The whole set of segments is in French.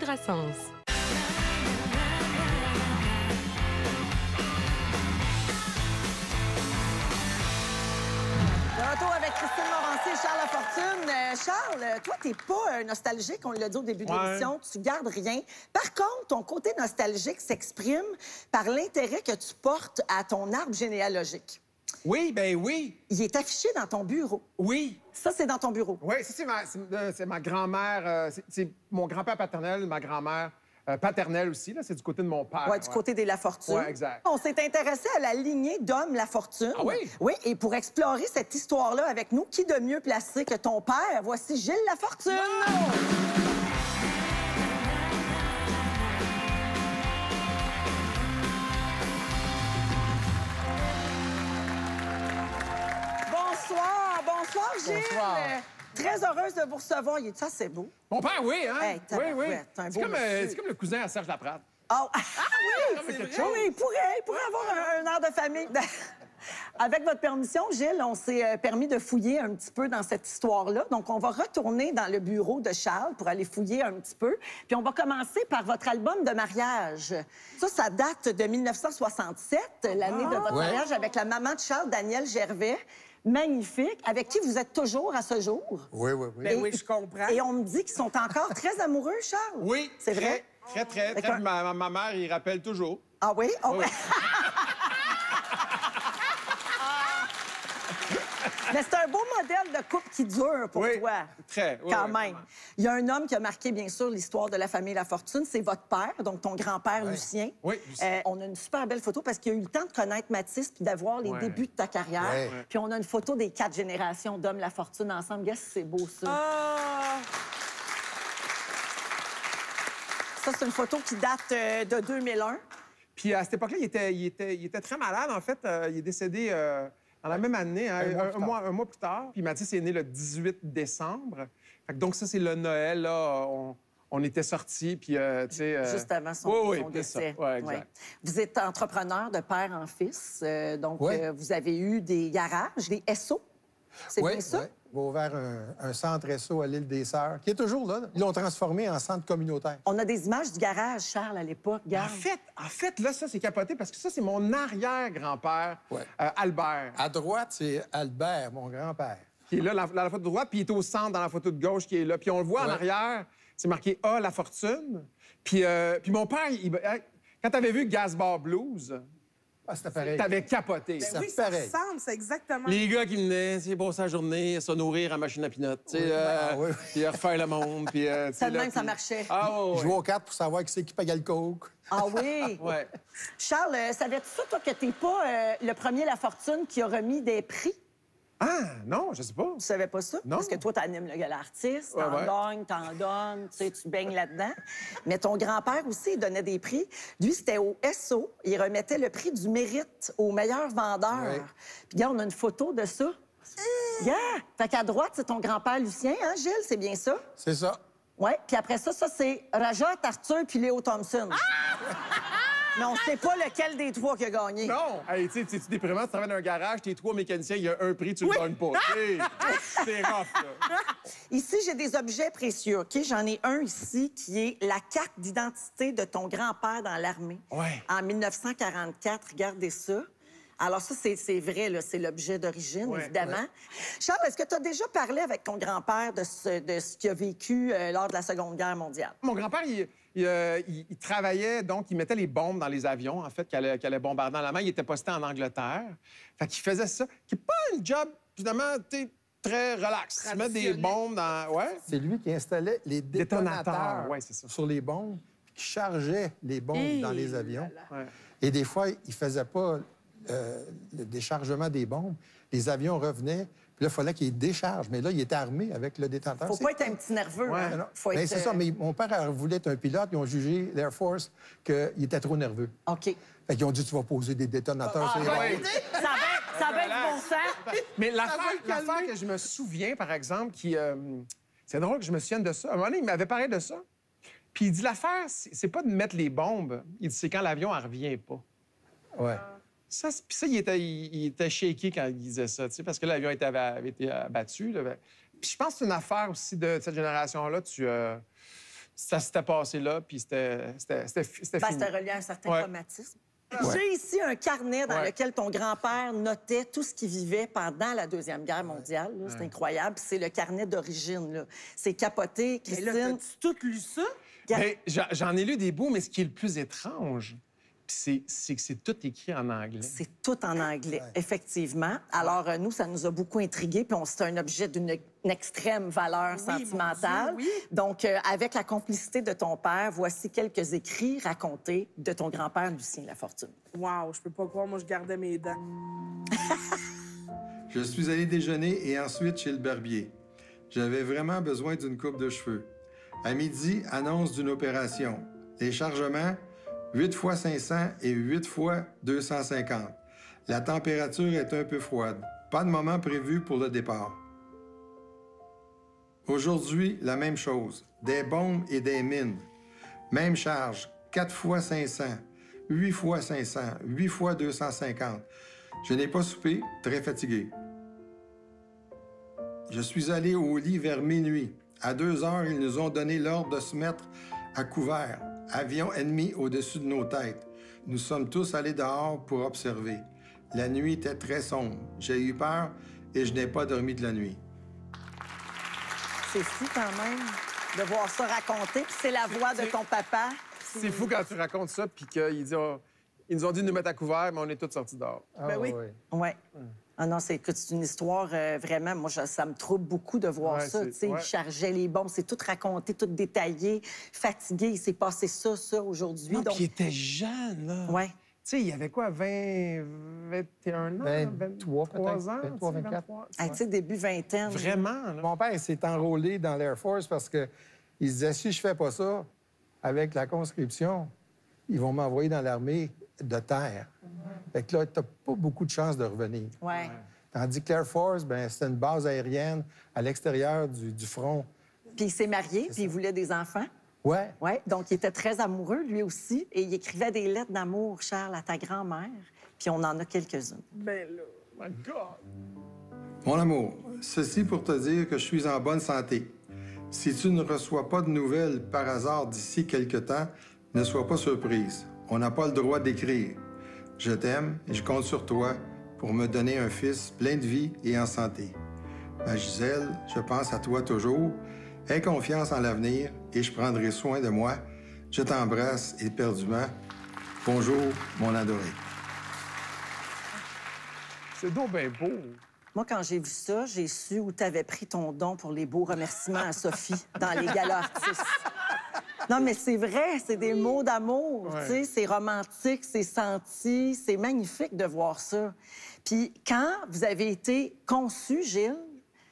Hydrasens. De retour avec Christine Morancy et Charles Lafortune. Charles, toi, t'es pas nostalgique, on l'a dit au début de l'émission, tu gardes rien. Par contre, ton côté nostalgique s'exprime par l'intérêt que tu portes à ton arbre généalogique. Oui, ben oui. Il est affiché dans ton bureau. Oui. Ça, c'est dans ton bureau. Oui, ça, c'est ma grand-mère. C'est mon grand-père paternel, ma grand-mère paternelle aussi. C'est du côté de mon père. Oui, du côté des Lafortune. Oui, exact. On s'est intéressé à la lignée d'hommes Lafortune. Ah oui? Oui, et pour explorer cette histoire-là avec nous, qui de mieux placé que ton père? Voici Gilles Lafortune. Bonsoir, Gilles. Bonsoir. Très heureuse de vous recevoir. Ça, c'est beau. Mon père, oui, hein? Hey, oui, oui. tabarouette, un beau monsieur. C'est comme le cousin à Serge Laprade. Oh. Ah oui, c'est vrai. Oui, il pourrait avoir un air de famille. Avec votre permission, Gilles, on s'est permis de fouiller un petit peu dans cette histoire-là. Donc, on va retourner dans le bureau de Charles pour aller fouiller un petit peu. Puis, on va commencer par votre album de mariage. Ça date de 1967, l'année de votre mariage avec la maman de Charles, Danielle Gervais. Magnifique, avec qui vous êtes toujours à ce jour. Oui. Et- oui, je comprends. Et on me dit qu'ils sont encore très amoureux, Charles. Oui. C'est vrai? Très. D'accord. Ma mère, il rappelle toujours. Ah oui? Ah oui. Mais c'est un beau modèle de couple qui dure pour Oui, toi. très, oui, Quand oui, même. vraiment. Il y a un homme qui a marqué, bien sûr, l'histoire de la famille Lafortune. C'est votre père, donc ton grand-père, Lucien. Oui, Lucien. On a une super belle photo parce qu'il a eu le temps de connaître Mathis puis d'avoir les Ouais. débuts de ta carrière. Ouais. Puis on a une photo des 4 générations d'hommes Lafortune ensemble. Regarde, c'est beau, ça. Ah! Ça, c'est une photo qui date de 2001. Puis à cette époque-là, il était très malade, en fait. Il est décédé dans la même année, hein, un mois plus tard. Puis Mathis est né le 18 décembre. Fait que donc ça, c'est le Noël, là. On était sortis, puis, tu sais... Juste avant son, oui, son c'est ça. décès. Ouais, exact. Ouais. Vous êtes entrepreneur de père en fils. Donc, Ouais. vous avez eu des garages, des SO. C'est bien ça? Oui. Ils ont ouvert un centre SO à l'île des Sœurs, qui est toujours là. Ils l'ont transformé en centre communautaire. On a des images du garage, Charles, à l'époque. En Regarde. fait, là, ça, c'est capoté parce que ça, c'est mon arrière-grand-père, Ouais. Albert, À droite, c'est Albert, mon grand-père. qui est là, dans la photo de droite, puis il est au centre, dans la photo de gauche, qui est là. Puis on le voit en Ouais. arrière, c'est marqué A, la fortune. Puis mon père, quand t'avais vu Gasbar Blues, Ah, c'était pareil. t'avais capoté. Ça Oui, fait ça pareil. ressemble, c'est exactement. Les gars qui venaient, c'est pour sa journée, se nourrir à machine à pinot, tu sais, oui. puis refaire le monde, puis... tu sais, Ça de là, même, ça puis- marchait. Ah, Ils ouais, jouaient ouais. aux cartes pour savoir qui c'est qui payait le coke. Ah oui? Ouais. Charles, savais-tu ça, toi, que t'es pas le premier Lafortune qui a remis des prix? Ah, non, je sais pas. Tu savais pas ça? Non. Parce que toi, t'animes le gala artiste, Ouais, t'en donnes, tu sais, tu baignes là-dedans. Mais ton grand-père aussi, il donnait des prix. Lui, c'était au SO. Il remettait le prix du mérite au meilleur vendeur. Ouais. Puis, regarde, on a une photo de ça. Regarde! Fait qu'à droite, c'est ton grand-père Lucien, hein, Gilles? C'est bien ça? C'est ça. Oui. Puis après ça, c'est Rajat, Arthur puis Léo Thompson. Mais on sait pas lequel des trois qui a gagné. Non! Hey, tu sais, c'est-tu déprimant? Tu travailles dans un garage, t'es 3 mécaniciens, il y a un prix, tu le gagnes pas. Hey, c'est rough, là. Ici, j'ai des objets précieux, OK? J'en ai un ici qui est la carte d'identité de ton grand-père dans l'armée. Ouais. En 1944, regardez ça. Alors ça, c'est vrai, là, c'est l'objet d'origine, Ouais, évidemment. Charles, est-ce que tu as déjà parlé avec ton grand-père de ce qu'il a vécu lors de la Seconde Guerre mondiale? Mon grand-père, il travaillait, donc, il mettait les bombes dans les avions, en fait, qu'elle allait bombarder dans la main. Il était posté en Angleterre. Fait qu'il faisait ça, qui n'est pas un job, finalement, très relax. Tu mets des bombes dans... Ouais. C'est lui qui installait les détonateurs Ouais, c'est ça. sur les bombes, puis qui chargeait les bombes dans les avions. Ouais. Et des fois, il ne faisait pas le déchargement des bombes. Les avions revenaient, puis là, il fallait qu'ils déchargent. Mais là, il était armé avec le détonateur. Faut pas être un petit nerveux. Ouais, hein? Non, Faut ben, être, c'est ça, mais mon père voulait être un pilote. Ils ont jugé, l'Air Force, qu'il était trop nerveux. OK. Fait qu'ils ont dit, tu vas poser des détonateurs sur les bombes. ouais. Ça va être bon sens. Mais l'affaire que je me souviens, par exemple, c'est drôle que je me souvienne de ça. À un moment donné, il m'avait parlé de ça. Puis il dit, l'affaire, c'est pas de mettre les bombes. Il dit, c'est quand l'avion, elle revient pas. Ouais. Puis ça, il était shaké quand il disait ça, tu sais, parce que l'avion avait été abattu. Là. Puis je pense que c'est une affaire aussi de cette génération-là. Tu ça s'était passé là, puis c'était fini. C'était relié à un certain Ouais. traumatisme. J'ai ici un carnet dans lequel ton grand-père notait tout ce qu'il vivait pendant la Deuxième Guerre mondiale. là. C'est incroyable. C'est le carnet d'origine. là. C'est capoté, Mais Christine. là, t'as-tu tout lu ça? Ben, j'en ai lu des bouts, mais ce qui est le plus étrange, c'est que c'est tout écrit en anglais. C'est tout en anglais, effectivement. Alors, nous, ça nous a beaucoup intrigués, puis c'est un objet d'une extrême valeur sentimentale. mon Dieu, oui. Donc, avec la complicité de ton père, voici quelques écrits racontés de ton grand-père, Lucien Lafortune. Wow, je peux pas croire, moi, je gardais mes dents. Je suis allé déjeuner et ensuite chez le barbier. J'avais vraiment besoin d'une coupe de cheveux. À midi, annonce d'une opération. Les chargements, 8 fois 500 et 8 fois 250. La température est un peu froide. Pas de moment prévu pour le départ. Aujourd'hui, la même chose. Des bombes et des mines. Même charge, 4 fois 500, 8 fois 500, 8 fois 250. Je n'ai pas soupé, très fatigué. Je suis allé au lit vers minuit. À 2 heures, ils nous ont donné l'ordre de se mettre à couvert. Avion ennemi au-dessus de nos têtes. Nous sommes tous allés dehors pour observer. La nuit était très sombre. J'ai eu peur et je n'ai pas dormi de la nuit. C'est fou quand même de voir ça raconté. Puis c'est la voix de ton papa. C'est fou quand tu racontes ça, puis qu'ils disent... Ils nous ont dit de nous mettre à couvert, mais on est tous sortis dehors. Ben oui. Ouais. Ah non, c'est une histoire vraiment... Moi, ça me trouble beaucoup de voir Ouais, ça. c'est- Tu sais, ouais. il chargeait les bombes. C'est tout raconté, tout détaillé, fatigué. Il s'est passé ça aujourd'hui. Non, donc... puis il était jeune, là. Ouais. Tu sais, il y avait quoi, 21 ans? 23 peut-être, ans? 23, tu sais, 24. Hey, tu sais, début vingtaine. Vraiment, là. Mon père s'est enrôlé dans l'Air Force parce que il se disait, si je fais pas ça, avec la conscription, ils vont m'envoyer dans l'armée de terre. Fait que là, t'as pas beaucoup de chances de revenir. Ouais. Tandis que l'Air Force, ben, c'était une base aérienne à l'extérieur du front. Puis il s'est marié, puis il voulait des enfants. Ouais. Ouais. Donc, il était très amoureux, lui aussi. Et il écrivait des lettres d'amour, Charles, à ta grand-mère. Puis on en a quelques-unes. Ben là. Oh my God! Mon amour, ceci pour te dire que je suis en bonne santé. Si tu ne reçois pas de nouvelles par hasard d'ici quelque temps, ne sois pas surprise. On n'a pas le droit d'écrire. Je t'aime et je compte sur toi pour me donner un fils plein de vie et en santé. Ma Gisèle, je pense à toi toujours. Aie confiance en l'avenir et je prendrai soin de moi. Je t'embrasse éperdument. Bonjour, mon adoré. C'est donc bien beau. Moi, quand j'ai vu ça, j'ai su où tu avais pris ton don pour les beaux remerciements à Sophie dans les galas artistes. Non, mais c'est vrai, c'est des mots d'amour, Ouais. tu sais, c'est romantique, c'est senti, c'est magnifique de voir ça. Puis quand vous avez été conçu, Gilles,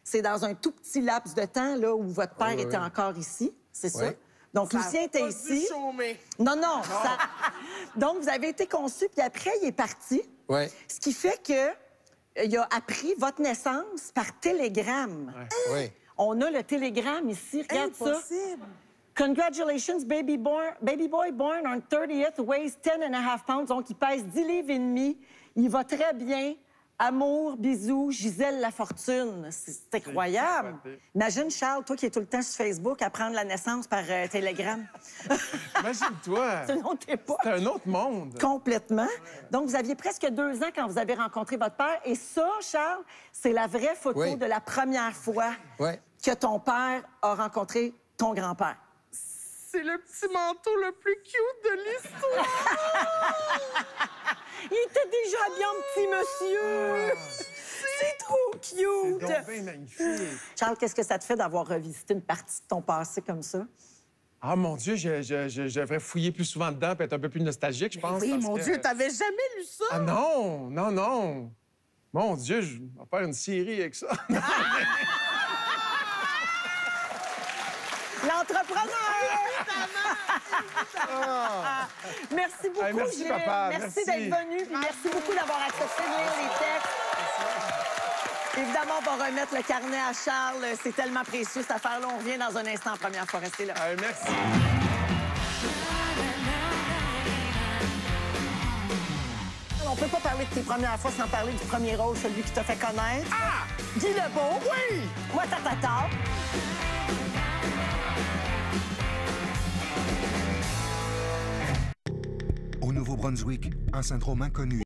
c'est dans un tout petit laps de temps là où votre père Oui, était oui. encore ici, c'est ça? Oui. Donc, Ça a Lucien était pas ici. dû chômer. Non, non. Donc, vous avez été conçu, puis après, il est parti. Oui. Ce qui fait que il a appris votre naissance par télégramme. Oui. On a le télégramme ici, regarde ça. Impossible. Congratulations, baby boy born on 30th, weighs 10.5 pounds, donc il pèse 10 livres et demi. Il va très bien. Amour, bisous, Gisèle Lafortune. C'est incroyable. capoté. Imagine, Charles, toi qui es tout le temps sur Facebook, apprendre la naissance par télégramme. Imagine-toi. C'est une autre époque. C'est un autre monde. Complètement. Donc, vous aviez presque 2 ans quand vous avez rencontré votre père. Et ça, Charles, c'est la vraie photo Oui. de la première fois Oui. que ton père a rencontré ton grand-père. C'est le petit manteau le plus cute de l'histoire. Il était déjà habillé en petit monsieur. C'est trop C'est cute. donc bien magnifique. Charles, qu'est-ce que ça te fait d'avoir revisité une partie de ton passé comme ça? Ah, mon Dieu, je devrais fouiller plus souvent dedans et être un peu plus nostalgique, je pense. Oui, parce mon que- Dieu, t'avais jamais lu ça? Ah non, non, non. Mon Dieu, je vais faire une série avec ça. L'entrepreneur! Merci beaucoup, Hey, merci, Gilles. papa, Merci merci. d'être venu. Puis merci beaucoup d'avoir accepté de lire les textes. Évidemment, on va remettre le carnet à Charles. C'est tellement précieux, cette affaire-là. On revient dans un instant. Première fois, restez là. Merci. On peut pas parler de tes premières fois sans parler du premier rôle, celui qui t'a fait connaître. Ah! Guy Lebeau. Oui! Ouattatata. Nouveau-Brunswick, un syndrome inconnu.